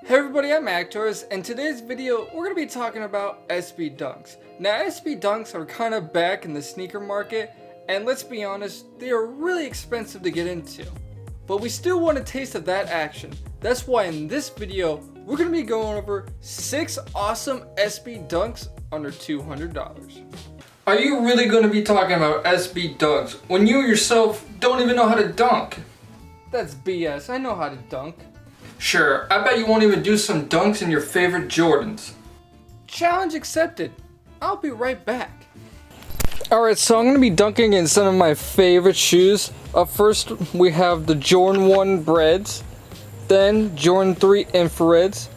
Hey everybody, I'm Actors, and today's video we're going to be talking about sbdunks. Now sbdunks are kind of back in the sneaker market, and let's be honest, they are really expensive to get into. But we still want a taste of that action. That's why in this video we're going to be going over 6 awesome sbdunks under $200. Are you really going to be talking about sbdunks when you yourself don't even know how to dunk? That's BS, I know how to dunk. Sure, I bet you won't even do some dunks in your favorite Jordans. Challenge accepted. I'll be right back. Alright, so I'm going to be dunking in some of my favorite shoes. Up first, we have the Jordan 1 Breads, then Jordan 3 Infrareds,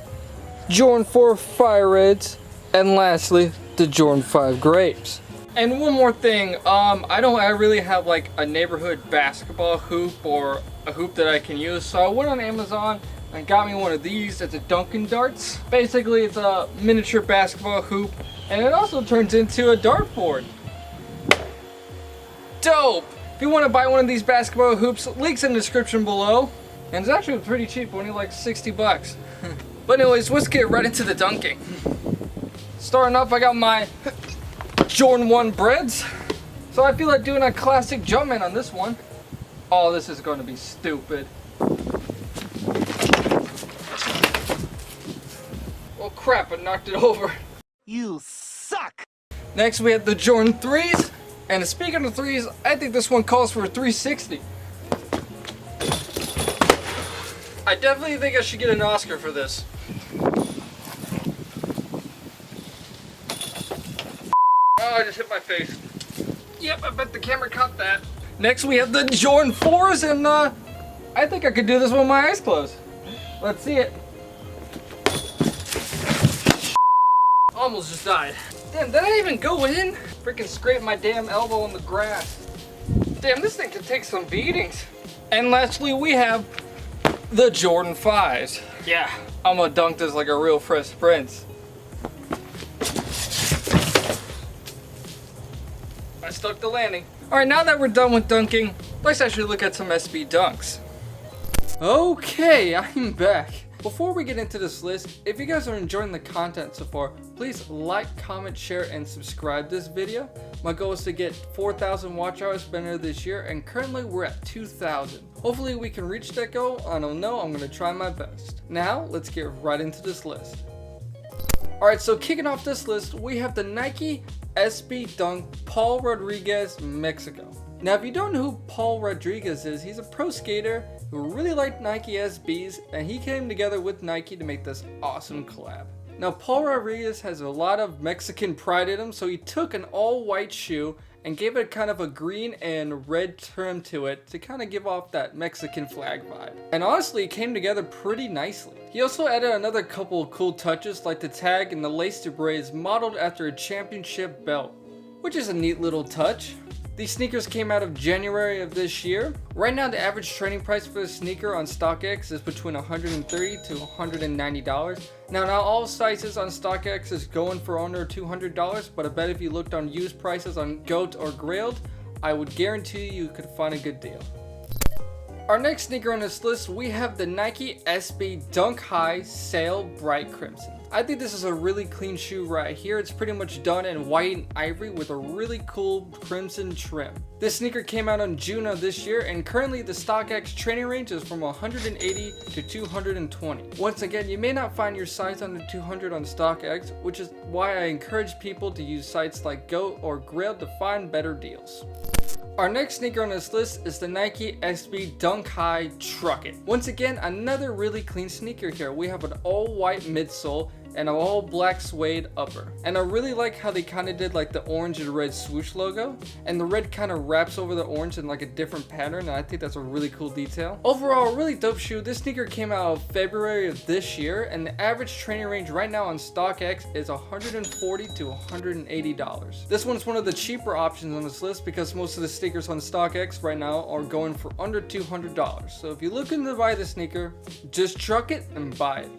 Jordan 4 Fire Reds, and lastly, the Jordan 5 Grapes. And one more thing, I really have like a neighborhood basketball hoop or a hoop that I can use, so I went on Amazon and got me one of these. It's a Dunkin' Darts. Basically, it's a miniature basketball hoop, and it also turns into a dartboard. Dope! If you want to buy one of these basketball hoops, links in the description below. And it's actually pretty cheap, only like 60 bucks. But anyways, let's get right into the dunking. Starting off, I got my Jordan 1 Breads. So I feel like doing a classic Jumpman on this one. Oh, this is going to be stupid. Oh crap, I knocked it over. You suck! Next we have the Jordan 3s. And speaking of 3s, I think this one calls for a 360. I definitely think I should get an Oscar for this. Oh, I just hit my face. Yep, I bet the camera caught that. Next we have the Jordan 4s, and I think I could do this with my eyes closed. Let's see it. Almost just died. Damn, did I even go in? Freaking scrape my damn elbow on the grass. Damn, this thing could take some beatings. And lastly, we have the Jordan 5s. Yeah, I'm gonna dunk this like a real Fresh Prince. I stuck the landing. Alright, now that we're done with dunking, let's actually look at some sbdunks. Okay, I'm back. Before we get into this list, if you guys are enjoying the content so far, please like, comment, share, and subscribe this video. My goal is to get 4,000 watch hours by the end of this year, and currently we're at 2,000. Hopefully we can reach that goal. I don't know, I'm going to try my best. Now, let's get right into this list. Alright, so kicking off this list, we have the Nike SB Dunk Paul Rodriguez Mexico. Now, if you don't know who Paul Rodriguez is, he's a pro skater who really liked Nike SBs, and he came together with Nike to make this awesome collab. Now, Paul Rodriguez has a lot of Mexican pride in him, so he took an all-white shoe and gave it kind of a green and red trim to it to kind of give off that Mexican flag vibe. And honestly, it came together pretty nicely. He also added another couple of cool touches, like the tag and the lace debris is modeled after a championship belt, which is a neat little touch. These sneakers came out of January of this year. Right now, the average trading price for the sneaker on StockX is between $130 to $190. Now, not all sizes on StockX is going for under $200, but I bet if you looked on used prices on Goat or Grailed, I would guarantee you could find a good deal. Our next sneaker on this list, we have the Nike SB Dunk High Sail Bright Crimson. I think this is a really clean shoe right here. It's pretty much done in white and ivory with a really cool crimson trim. This sneaker came out in June of this year, and currently the StockX training range is from 180 to 220. Once again, you may not find your size under 200 on StockX, which is why I encourage people to use sites like Goat or Grail to find better deals. Our next sneaker on this list is the Nike SB Dunk High Truckit. Once again, another really clean sneaker here. We have an all-white midsole and an all-black suede upper. And I really like how they kind of did like the orange and red swoosh logo. And the red kind of wraps over the orange in like a different pattern, and I think that's a really cool detail. Overall, a really dope shoe. This sneaker came out of February of this year, and the average training range right now on StockX is $140 to $180. This one's one of the cheaper options on this list because most of the sneakers on StockX right now are going for under $200. So if you're looking to buy the sneaker, just truck it and buy it.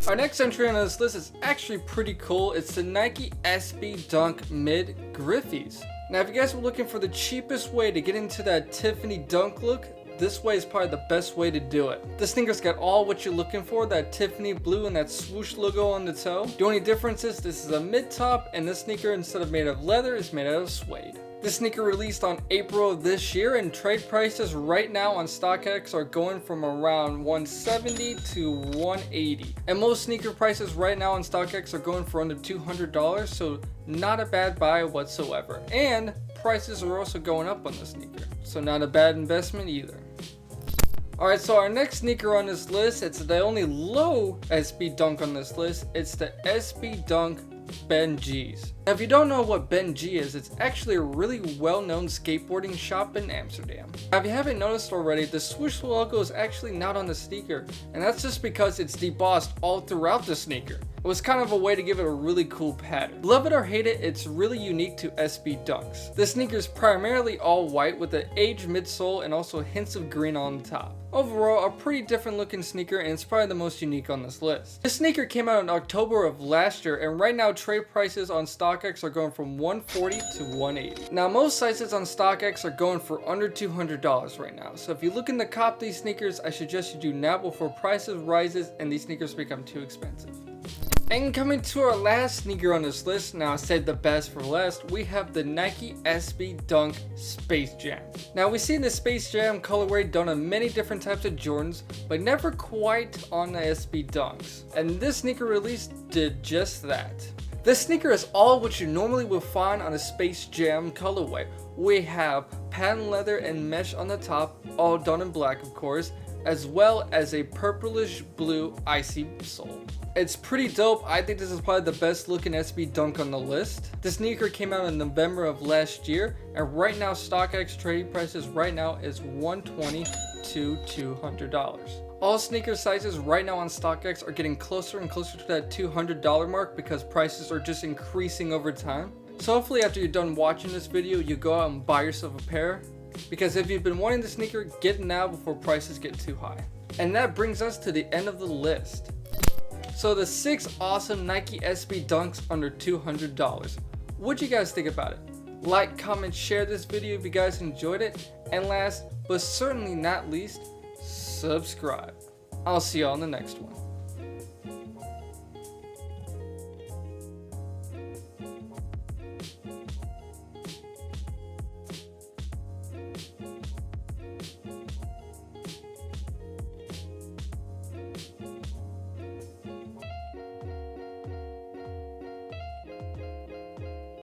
Our next entry on this list is actually pretty cool. It's the Nike SB Dunk Mid Griffies. Now, if you guys were looking for the cheapest way to get into that Tiffany dunk look, this way is probably the best way to do it. The sneaker's got all what you're looking for, that Tiffany blue and that swoosh logo on the toe. The only difference is this is a mid-top, and this sneaker, instead of made of leather, is made out of suede. This sneaker released on April of this year, and trade prices right now on StockX are going from around $170 to $180. And most sneaker prices right now on StockX are going for under $200, so not a bad buy whatsoever. And prices are also going up on the sneaker, so not a bad investment either. Alright, so our next sneaker on this list, it's the only low SB Dunk on this list. It's the SB Dunk Beng's. Now, if you don't know what Beng is, it's actually a really well-known skateboarding shop in Amsterdam. Now, if you haven't noticed already, the swoosh logo is actually not on the sneaker, and that's just because it's debossed all throughout the sneaker. It was kind of a way to give it a really cool pattern. Love it or hate it, it's really unique to SB Dunks. This sneaker is primarily all white with an aged midsole and also hints of green on the top. Overall, a pretty different looking sneaker, and it's probably the most unique on this list. This sneaker came out in October of last year, and right now trade prices on StockX are going from $140 to $180. Now, most sizes on StockX are going for under $200 right now, so if you're looking to cop these sneakers, I suggest you do now before prices rises and these sneakers become too expensive. And coming to our last sneaker on this list, now I saved the best for last, we have the Nike SB Dunk Space Jam. Now, we've seen the Space Jam colorway done on many different types of Jordans, but never quite on the SB Dunks. And this sneaker release did just that. This sneaker is all what you normally will find on a Space Jam colorway. We have patent leather and mesh on the top, all done in black of course, as well as a purplish blue icy sole. It's pretty dope. I think this is probably the best looking SB Dunk on the list. The sneaker came out in November of last year, and right now StockX trading prices right now is $120 to $200. All sneaker sizes right now on StockX are getting closer and closer to that $200 mark because prices are just increasing over time. So hopefully after you're done watching this video, you go out and buy yourself a pair, because if you've been wanting the sneaker, get it now before prices get too high. And that brings us to the end of the list. So the 6 awesome Nike SB Dunks under $200. What'd you guys think about it? Like, comment, share this video if you guys enjoyed it. And last, but certainly not least, subscribe. I'll see you all in the next one.